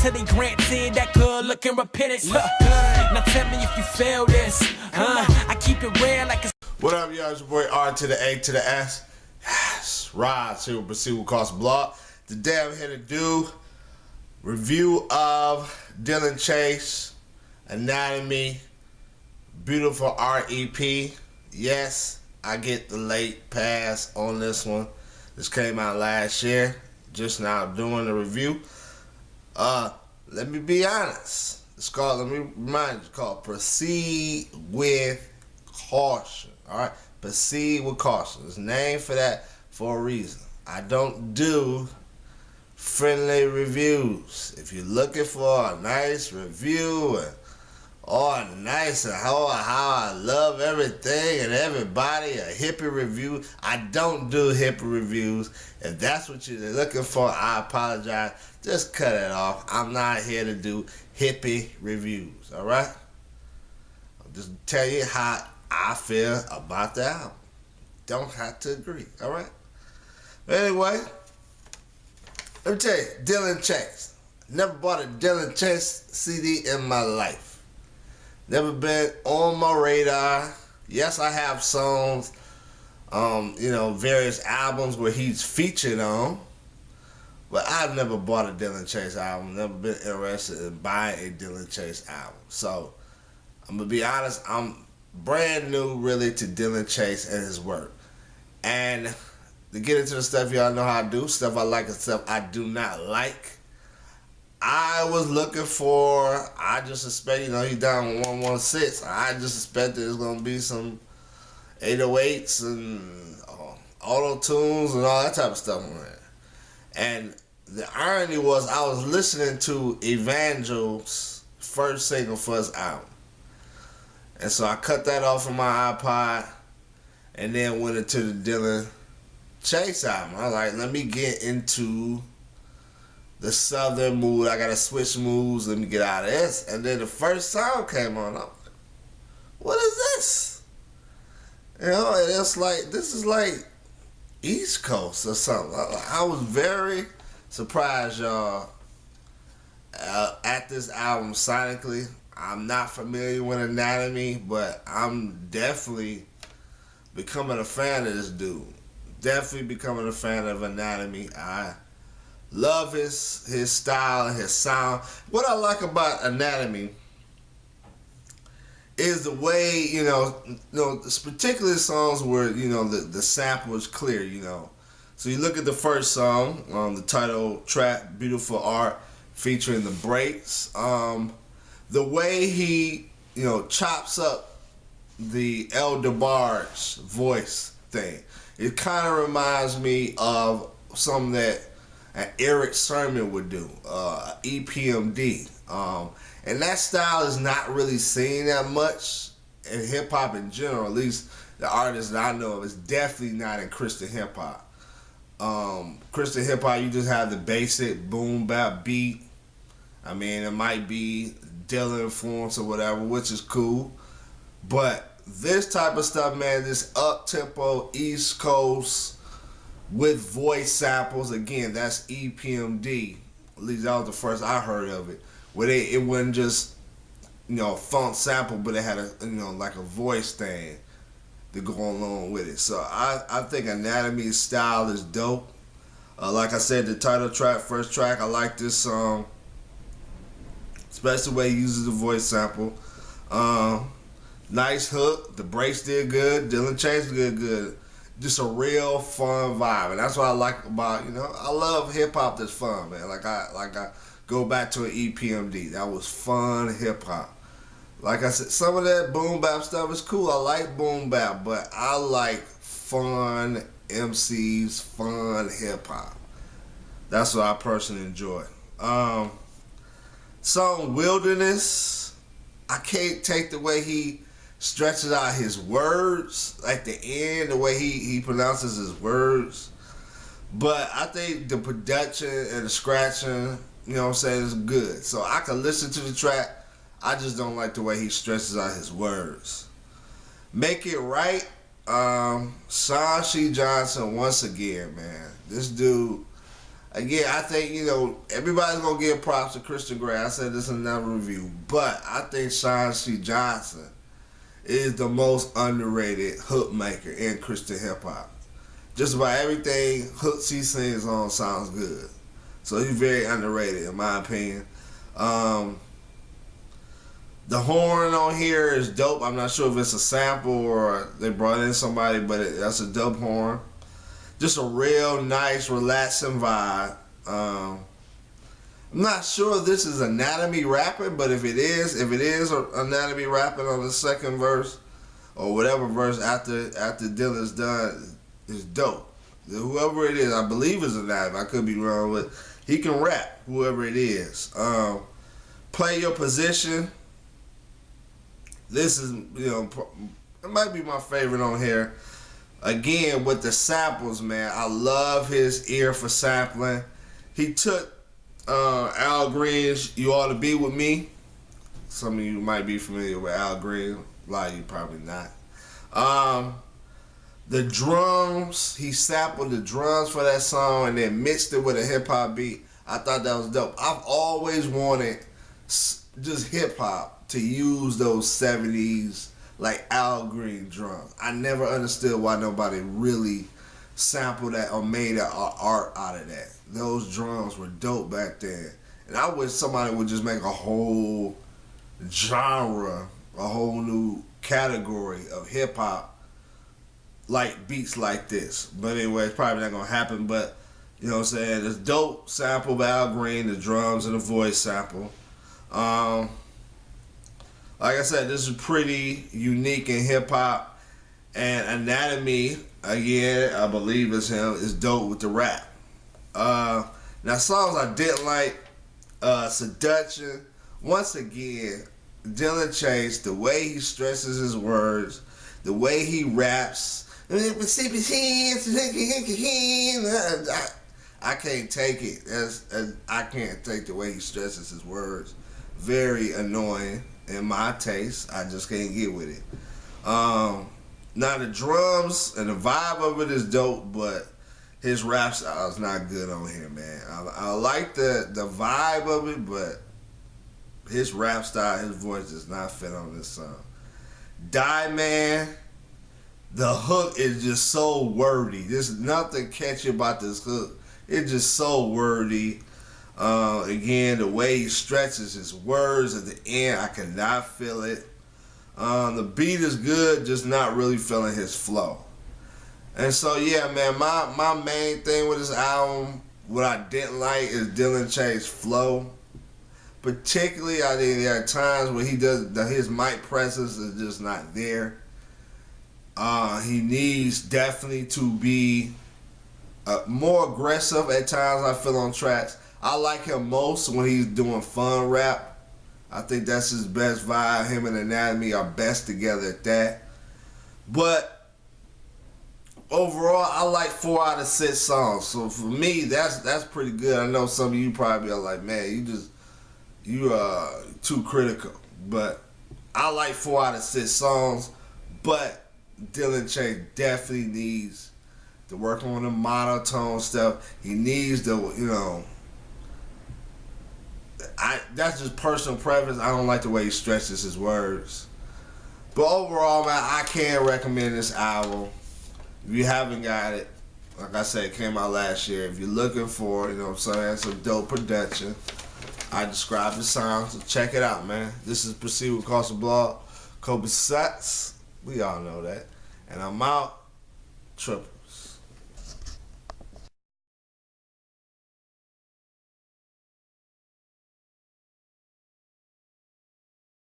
till they granted that good looking repentance. Now tell me if you feel this. I keep it real like it's. What up, y'all? It's your boy R to the A to the S. Yes, Rod here with Proceed with Cost Blog. Today I'm here to do review of Dillon Chase, Anatome, beautiful REP. Yes, I get the late pass on this one. This came out last year. Just now doing the review. Let me be honest. It's called, let me remind you, it's called Proceed with Caution. Alright? Proceed with Caution. There's a name for that for a reason. I don't do friendly reviews. If you're looking for a nice review and nice and how I love everything and everybody, a hippie review, I don't do hippie reviews. If that's what you're looking for, I apologize. Just cut it off. I'm not here to do hippie reviews, alright? I'll just tell you how I feel about the album. Don't have to agree, alright? But anyway, let me tell you, Dillon Chase. Never bought a Dillon Chase CD in my life. Never been on my radar. Yes, I have songs, various albums where he's featured on. But I've never bought a Dillon Chase album. Never been interested in buying a Dillon Chase album. So, I'm going to be honest, I'm brand new really to Dillon Chase and his work. And to get into the stuff y'all know how I do, stuff I like and stuff I do not like. I was looking for, I just suspect, he's down 116. I just suspected there's going to be some 808s and auto tunes and all that type of stuff on there. And the irony was I was listening to Evangel's first single for his album. And so I cut that off of my iPod and then went into the Dillon Chase album. I was like, let me get into the southern mood. I gotta switch moods. Let me get out of this. And then the first song came on. I'm like, what is this? And it's like, this is like East Coast or something. I was very surprised, y'all, at this album sonically. I'm not familiar with Anatome, but I'm definitely becoming a fan of this dude. Definitely becoming a fan of Anatome. I love his style and his sound. What I like about Anatome is the way, particular songs where, the sample is clear, So you look at the first song, the title track, Beautiful Art, featuring the breaks. The way he, chops up the El DeBarge voice thing. It kind of reminds me of something that Eric Sermon would do, EPMD. And that style is not really seen that much in hip-hop in general. At least the artists that I know of, is definitely not in Christian hip-hop. Christian hip-hop, you just have the basic boom-bap beat. I mean, it might be Dillon influence or whatever, which is cool. But this type of stuff, man, this up-tempo, East Coast, with voice samples, again, that's EPMD. At least that was the first I heard of it. Where it wasn't just, a funk sample, but it had a, like a voice thing to go along with it. So I think Anatome's style is dope. Like I said, the title track, first track, I like this song. Especially the way he uses the voice sample. Nice hook. The breaks did good. Dillon Chase did good. Just a real fun vibe, and that's what I like about, I love hip hop that's fun, man. Like I go back to an EPMD. That was fun hip hop. Like I said, some of that boom bap stuff is cool. I like boom bap, but I like fun MCs, fun hip hop. That's what I personally enjoy. Song Wilderness, I can't take the way he stretches out his words, like the end, the way he pronounces his words. But I think the production and the scratching, is good. So I can listen to the track. I just don't like the way he stretches out his words. Make It Right, Sean C. Johnson once again, man. This dude, Again, I think, everybody's going to give props to Christian Gray. I said this in another review. But I think Sean C. Johnson is the most underrated hook maker in Christian hip-hop. Just about everything hooks he sings on sounds good. So he's very underrated, in my opinion. The horn on here is dope. I'm not sure if it's a sample or they brought in somebody, but that's a dope horn. Just a real nice, relaxing vibe. I'm not sure if this is Anatome rapping, but if it is Anatome rapping on the second verse or whatever verse after Dillon's done, is dope. Whoever it is, I believe is Anatome. I could be wrong, but he can rap. Whoever it is, Play Your Position. This is, it might be my favorite on here. Again, with the samples, man, I love his ear for sampling. He took Al Green's "You Ought to Be With Me." Some of you might be familiar with Al Green. A lot of you probably not. The drums, he sampled the drums for that song and then mixed it with a hip-hop beat. I thought that was dope. I've always wanted just hip-hop to use those 70s like Al Green drums. I never understood why nobody really sampled that or made an art out of that. Those drums were dope back then. And I wish somebody would just make a whole genre, a whole new category of hip-hop like beats like this. But anyway, it's probably not going to happen. But, you know what I'm saying? It's dope sample by Al Green, the drums and the voice sample. Like I said, this is pretty unique in hip-hop. And Anatome, again, I believe it's him, is dope with the rap. Now, songs I didn't like, Seduction. Once again, Dillon Chase, the way he stresses his words, the way he raps. I can't take it. I can't take the way he stresses his words. Very annoying in my taste. I just can't get with it. Now the drums and the vibe of it is dope, but his rap style is not good on here, man. I like the vibe of it, but his rap style, his voice does not fit on this song. Die Man, the hook is just so wordy. There's nothing catchy about this hook. It's just so wordy. Again, the way he stretches his words at the end, I cannot feel it. The beat is good, just not really feeling his flow. And so, yeah, man, my main thing with this album, what I didn't like is Dillon Chase's flow. Particularly, I think there are times where his mic presence is just not there. He needs definitely to be more aggressive at times, I feel, on tracks. I like him most when he's doing fun rap. I think that's his best vibe. Him and Anatome are best together at that. But overall, I like 4 out of 6 songs. So for me, that's pretty good. I know some of you probably are like, man, you are too critical. But I like 4 out of 6 songs. But Dillon Chase definitely needs to work on the monotone stuff. He needs to, that's just personal preference. I don't like the way he stretches his words. But overall, man, I can recommend this album. If you haven't got it, like I said, it came out last year. If you're looking for, some dope production, I described the sound, so check it out, man. This is Proceed with Cost of Blog. Kobe Sutz. We all know that. And I'm out. Triple.